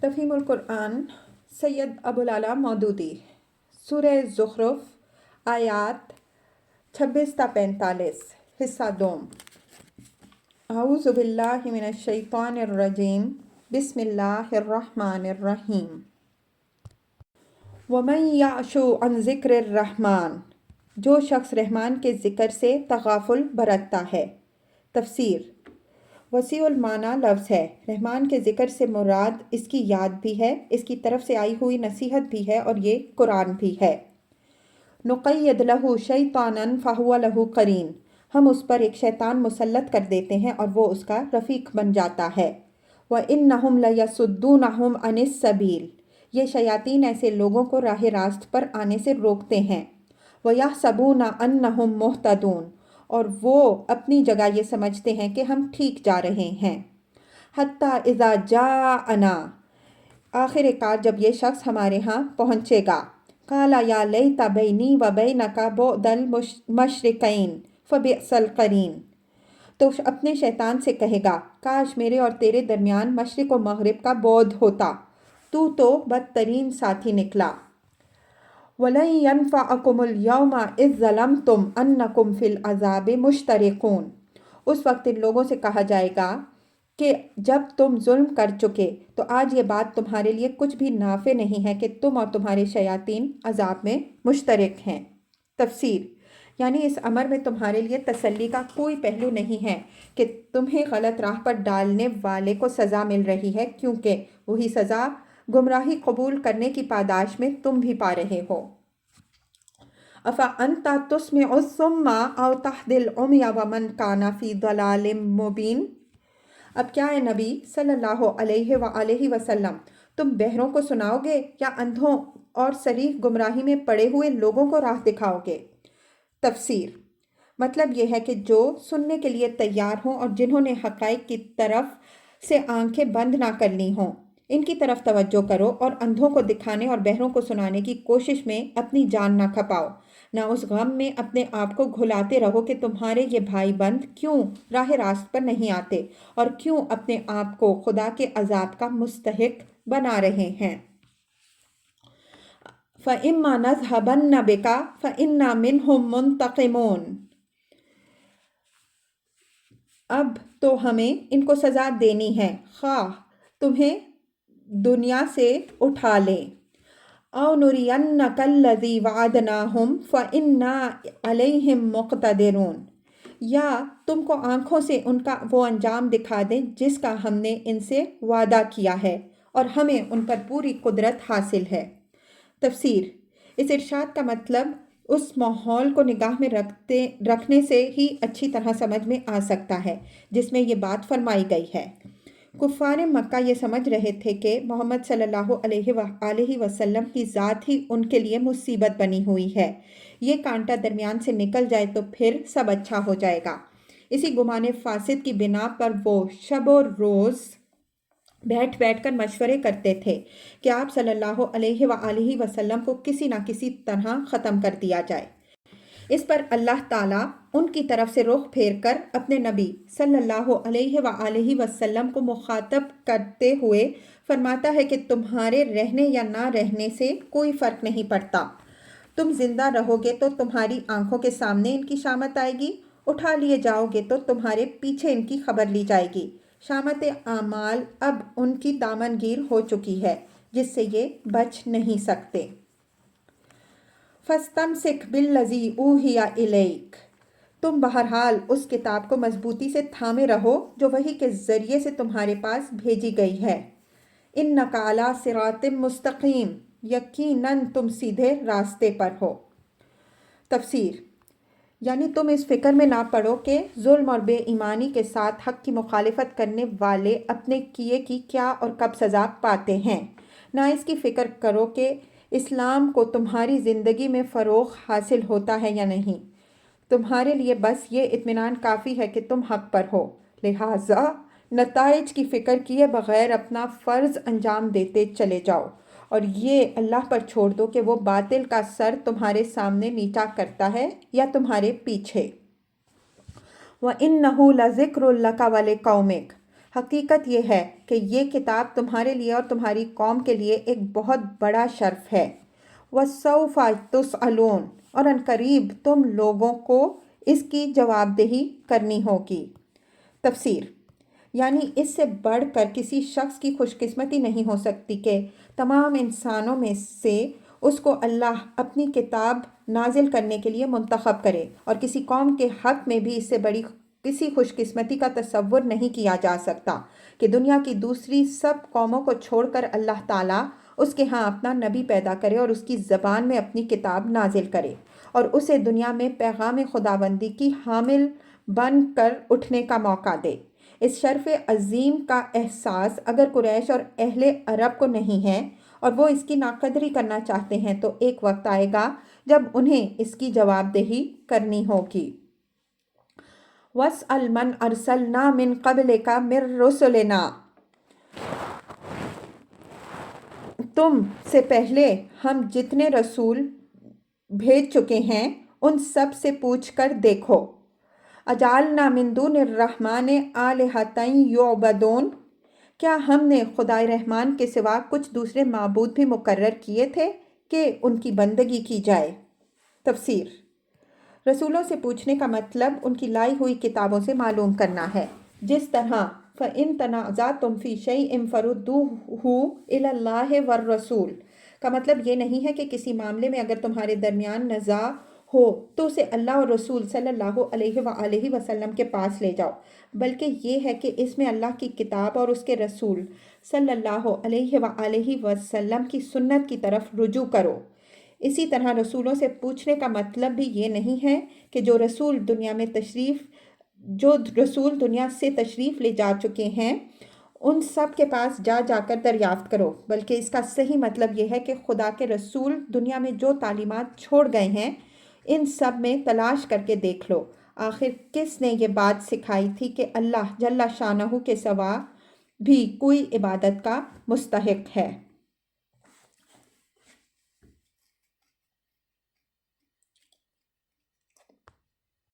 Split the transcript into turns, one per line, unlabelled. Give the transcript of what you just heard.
تفہیم القرآن سید ابوالعلا مودودی، سورہ زخرف آیات 26 تا 45، حصہ دوم۔ اعوذ باللہ من الشیطان الرجیم، بسم اللہ الرحمن الرحیم۔ وَمَن يَعْشُ عَن ذِكْرِ الرَّحْمَٰنِ، جو شخص رحمان کے ذکر سے تغافل برتتا ہے۔ تفسیر: وسیع المعنی لفظ ہے۔ رحمان کے ذکر سے مراد اس کی یاد بھی ہے، اس کی طرف سے آئی ہوئی نصیحت بھی ہے، اور یہ قرآن بھی ہے۔ نُقَيِّضْ لَهُ شَيْطَانًا فَهُوَ لَهُ قَرِينٌ، ہم اس پر ایک شیطان مسلط کر دیتے ہیں اور وہ اس کا رفیق بن جاتا ہے۔ وَإِنَّهُمْ لَيَصُدُّونَهُمْ عَنِ السَّبِيلِ، یہ شیاطین ایسے لوگوں کو راہ راست پر آنے سے روکتے ہیں۔ وَيَحْسَبُونَ أَنَّهُمْ مُهْتَدُونَ، اور وہ اپنی جگہ یہ سمجھتے ہیں کہ ہم ٹھیک جا رہے ہیں۔ حتیٰ اذا جاءنا، آخر کار جب یہ شخص ہمارے ہاں پہنچے گا۔ قال یا لیت بینی و بینک بعد المشرقین فبئس القرین، تو اپنے شیطان سے کہے گا، کاش میرے اور تیرے درمیان مشرق و مغرب کا بعد ہوتا، تو بدترین ساتھی نکلا۔ وَلَن يَنفَعَكُمُ الْيَوْمَ إِذ ظَّلَمْتُمْ أَنَّكُمْ فِي الْعَذَابِ مُشْتَرِكُونَ، اس وقت ان لوگوں سے کہا جائے گا کہ جب تم ظلم کر چکے تو آج یہ بات تمہارے لیے کچھ بھی نافع نہیں ہے کہ تم اور تمہارے شیاطین عذاب میں مشترک ہیں۔ تفسیر: یعنی اس امر میں تمہارے لیے تسلی کا کوئی پہلو نہیں ہے کہ تمہیں غلط راہ پر ڈالنے والے کو سزا مل رہی ہے، کیونکہ وہی سزا گمراہی قبول کرنے کی پاداش میں تم بھی پا رہے ہو۔ افأنت تسمع الصم او تہدی العمی ومن کان فی ضلال مبین، اب کیا اے نبی صلی اللہ علیہ وآلہ وسلم، تم بہروں کو سناؤ گے یا اندھوں اور صریح گمراہی میں پڑے ہوئے لوگوں کو راہ دکھاؤ گے؟ تفسیر: مطلب یہ ہے کہ جو سننے کے لیے تیار ہوں اور جنہوں نے حقائق کی طرف سے آنکھیں بند نہ کر لی ہوں، ان کی طرف توجہ کرو اور اندھوں کو دکھانے اور بہروں کو سنانے کی کوشش میں اپنی جان نہ کھپاؤ، نہ اس غم میں اپنے آپ کو گھلاتے رہو کہ تمہارے یہ بھائی بند کیوں راہ راست پر نہیں آتے اور کیوں اپنے آپ کو خدا کے عذاب کا مستحق بنا رہے ہیں۔ فَإِمَّا نَذْهَبَنَّ بِكَ فَإِنَّا مِنْهُمْ مُنْتَقِمُونَ، اب تو ہمیں ان کو سزا دینی ہے، خواہ تمہیں دنیا سے اٹھا لیں۔ او نُرِيَنَّكَ الَّذِي وَعَدْنَاهُمْ فَإِنَّا عَلَيْهِمْ مُقْتَدِرُونَ، یا تم کو آنکھوں سے ان کا وہ انجام دکھا دیں جس کا ہم نے ان سے وعدہ کیا ہے، اور ہمیں ان پر پوری قدرت حاصل ہے۔ تفسیر: اس ارشاد کا مطلب اس ماحول کو نگاہ میں رکھنے سے ہی اچھی طرح سمجھ میں آ سکتا ہے جس میں یہ بات فرمائی گئی ہے۔ کفار مکہ یہ سمجھ رہے تھے کہ محمد صلی اللہ علیہ وآلہ وسلم کی ذات ہی ان کے لیے مصیبت بنی ہوئی ہے، یہ کانٹا درمیان سے نکل جائے تو پھر سب اچھا ہو جائے گا۔ اسی گمان فاسد کی بنا پر وہ شب و روز بیٹھ کر مشورے کرتے تھے کہ آپ صلی اللہ علیہ وآلہ وسلم کو کسی نہ کسی طرح ختم کر دیا جائے۔ اس پر اللہ تعالیٰ ان کی طرف سے رخ پھیر کر اپنے نبی صلی اللہ علیہ وآلہ وسلم کو مخاطب کرتے ہوئے فرماتا ہے کہ تمہارے رہنے یا نہ رہنے سے کوئی فرق نہیں پڑتا، تم زندہ رہو گے تو تمہاری آنکھوں کے سامنے ان کی شامت آئے گی، اٹھا لیے جاؤ گے تو تمہارے پیچھے ان کی خبر لی جائے گی۔ شامت اعمال اب ان کی دامن گیر ہو چکی ہے جس سے یہ بچ نہیں سکتے۔ فَاسْتَمْسِكْ بِالَّذِي أُوحِيَ إِلَيْكَ، تم بہرحال اس کتاب کو مضبوطی سے تھامے رہو جو وحی کے ذریعے سے تمہارے پاس بھیجی گئی ہے۔ إِنَّكَ عَلَىٰ صِرَاطٍ مُسْتَقِيمٍ، یقیناً تم سیدھے راستے پر ہو۔ تفسیر: یعنی تم اس فکر میں نہ پڑو کہ ظلم اور بے ایمانی کے ساتھ حق کی مخالفت کرنے والے اپنے کیے کی کیا اور کب سزا پاتے ہیں، نہ اس کی فکر کرو کہ اسلام کو تمہاری زندگی میں فروغ حاصل ہوتا ہے یا نہیں، تمہارے لیے بس یہ اطمینان کافی ہے کہ تم حق پر ہو، لہٰذا نتائج کی فکر کیے بغیر اپنا فرض انجام دیتے چلے جاؤ اور یہ اللہ پر چھوڑ دو کہ وہ باطل کا سر تمہارے سامنے نیچا کرتا ہے یا تمہارے پیچھے۔ وَإِنَّهُ لَذِكْرٌ لَكَ وَلِقَوْمِكَ، حقیقت یہ ہے کہ یہ کتاب تمہارے لیے اور تمہاری قوم کے لیے ایک بہت بڑا شرف ہے۔ وَسَوْفَ تُسْأَلُونَ، اور عنقریب تم لوگوں کو اس کی جواب دہی کرنی ہوگی۔ تفسیر، یعنی اس سے بڑھ کر کسی شخص کی خوش قسمتی نہیں ہو سکتی کہ تمام انسانوں میں سے اس کو اللہ اپنی کتاب نازل کرنے کے لیے منتخب کرے، اور کسی قوم کے حق میں بھی اس سے بڑی کسی خوش قسمتی کا تصور نہیں کیا جا سکتا کہ دنیا کی دوسری سب قوموں کو چھوڑ کر اللہ تعالیٰ اس کے ہاں اپنا نبی پیدا کرے اور اس کی زبان میں اپنی کتاب نازل کرے اور اسے دنیا میں پیغام خداوندی کی حامل بن کر اٹھنے کا موقع دے۔ اس شرف عظیم کا احساس اگر قریش اور اہل عرب کو نہیں ہے اور وہ اس کی ناقدری کرنا چاہتے ہیں تو ایک وقت آئے گا جب انہیں اس کی جواب دہی کرنی ہوگی۔ وَاسْأَلْ مَنْ أَرْسَلْنَا مِنْ قَبْلِكَ مِنْ رُسُلِنَا، تم سے پہلے ہم جتنے رسول بھیج چکے ہیں ان سب سے پوچھ کر دیکھو۔ اجعلنا من دون الرحمن آلہۃ یعبدون، کیا ہم نے خدائے رحمان کے سوا کچھ دوسرے معبود بھی مقرر کیے تھے کہ ان کی بندگی کی جائے؟ تفسیر، رسولوں سے پوچھنے کا مطلب ان کی لائی ہوئی کتابوں سے معلوم کرنا ہے، جس طرح فَإِن تَنَازَعْتُمْ فِي شَيْءٍ فَرُدُّوهُ إِلَى اللَّهِ وَالرَّسُولِ کا مطلب یہ نہیں ہے کہ کسی معاملے میں اگر تمہارے درمیان نزاع ہو تو اسے اللہ اور رسول صلی اللہ علیہ وآلہ وسلم کے پاس لے جاؤ، بلکہ یہ ہے کہ اس میں اللہ کی کتاب اور اس کے رسول صلی اللہ علیہ وآلہ وسلم کی سنت کی طرف رجوع کرو۔ اسی طرح رسولوں سے پوچھنے کا مطلب بھی یہ نہیں ہے کہ جو رسول دنیا سے تشریف لے جا چکے ہیں ان سب کے پاس جا کر دریافت کرو، بلکہ اس کا صحیح مطلب یہ ہے کہ خدا کے رسول دنیا میں جو تعلیمات چھوڑ گئے ہیں ان سب میں تلاش کر کے دیکھ لو، آخر کس نے یہ بات سکھائی تھی کہ اللہ جل شانہ کے سوا بھی کوئی عبادت کا مستحق ہے۔